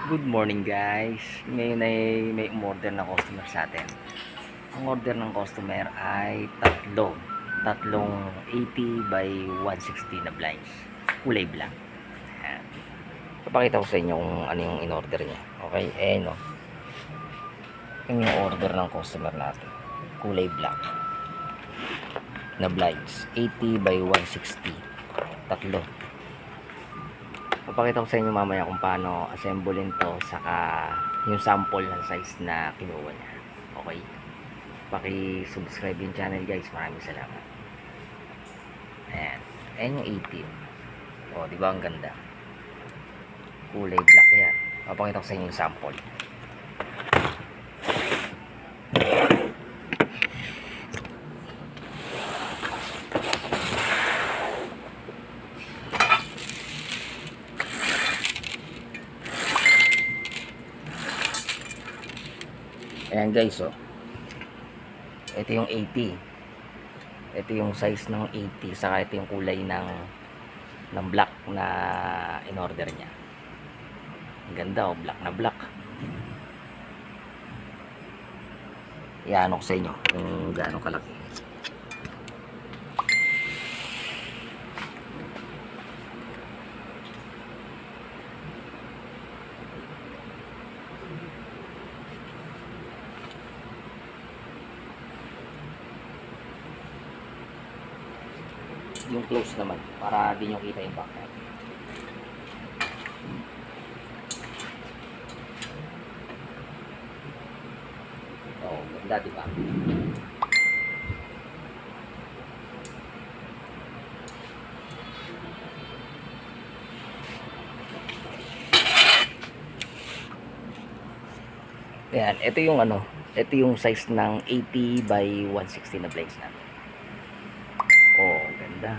Good morning guys. Ngayon ay may umorder na customer sa atin. Ang order ng customer ay tatlong 80 by 160 na blinds. Kulay black. Ayan. Papakita ko sa inyo kung ano yung in-order niya. Okay, no. Yung order ng customer natin. Kulay black na blinds. 80 by 160. Tatlo. Papakita ko sa inyo mamaya kung paano assemblein to, saka yung sample ng size na kinuha niya. Okay, paki-subscribe yung channel guys, maraming salamat. Ayan yung 80. O, diba ang ganda, kulay black yan. Papakita ko sa inyo yung sample. Ayan guys, ito yung 80. Ito yung size ng 80, saka ito yung kulay ng black na in order niya. Ang ganda, black na black. Iano ko sa inyo kung gaano kalaki. Yung close naman para di nyo kita yung back natin. Oh, ganda diba? Ayan, ito yung size ng 80 by 160 na blinds natin. Oh, ganda.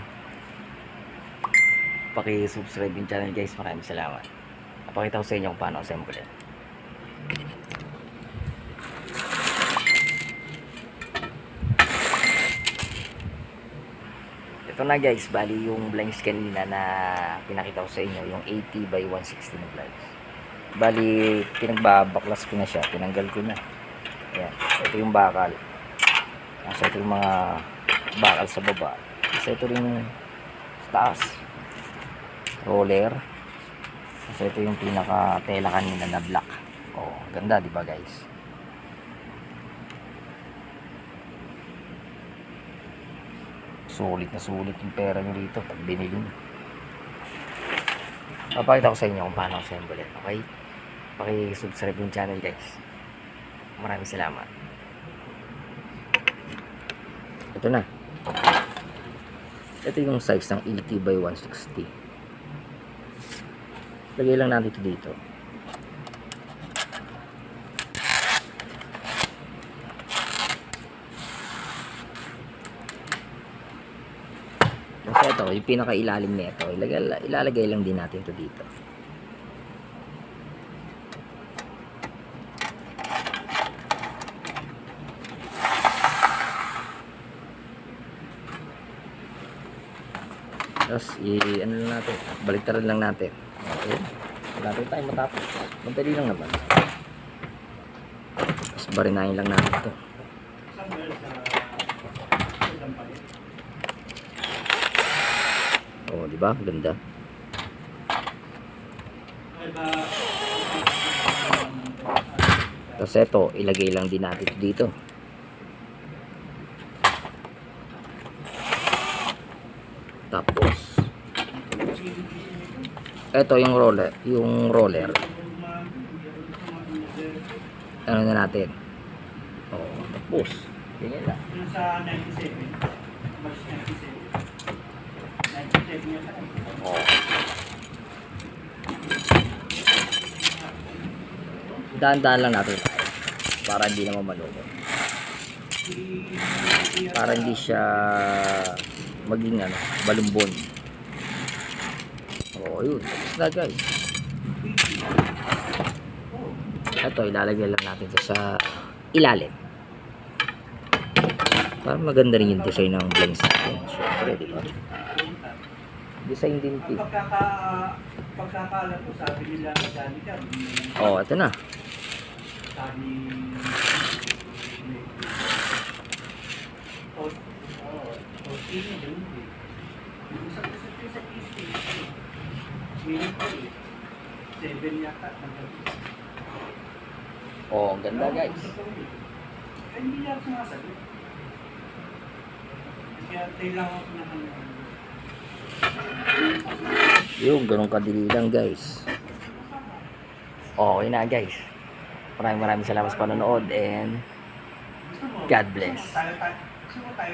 Paki-subscribe yung channel guys, maraming salamat. Napakita ko sa inyo kung paano assemble. Ito na guys, bali yung blinds kanina na pinakita ko sa inyo, yung 80 by 160 na blinds. Bali, pinagbabaklas ko na siya, tinanggal ko na. Ayan, ito yung bakal. Nasa ito yung mga bakal sa baba. Kasi ito rin yung taas, roller. Kasi ito yung pinaka tela kanina na black. Oh, ganda di ba guys? Sulit na sulit yung pera nyo dito pag binili nyo. Papakita ko sa inyo kung paano assemble. Okay, paki-subscribe yung channel guys, maraming salamat. Ito na, ito yung size ng 80 by 160. Lagay lang natin ito dito. Kasi ito, yung pinakailalim nito, ilalagay lang din natin ito dito. Tapos, ano lang natin, baliktaran lang natin. Okay. Natin tayo matapos. Madali lang naman. Tapos, barinahin lang natin ito. Oh, di ba? Ganda. Tapos ito, ilagay lang din natin dito. Tapos ito yung roller. Ano na natin? Oh, tapos ganyan lang. Sa 97. March 97. Oh. Dahan-dahan lang natin para hindi naman malungkot. Para hindi siya maging balumbon. Oh, yun. Tapos na guys. Ito, ilalagay lang natin ito sa ilalim. Para maganda rin yung design ng blinds natin. Siyempre, di ba? Design din ito. Pagkakalat ko, sabi nila madami ka. Oh, ito na. Sabi, Tostino din eh. Yung sa PC, meron ko eh. 7 yata. Oh, ang ganda guys. Kaya hindi lang sumasagot. Kaya kailangan ko na kanya. Yung ganun kadili lang guys. Okay na guys. Maraming salamat sa panonood and God bless. Gusto mo tayo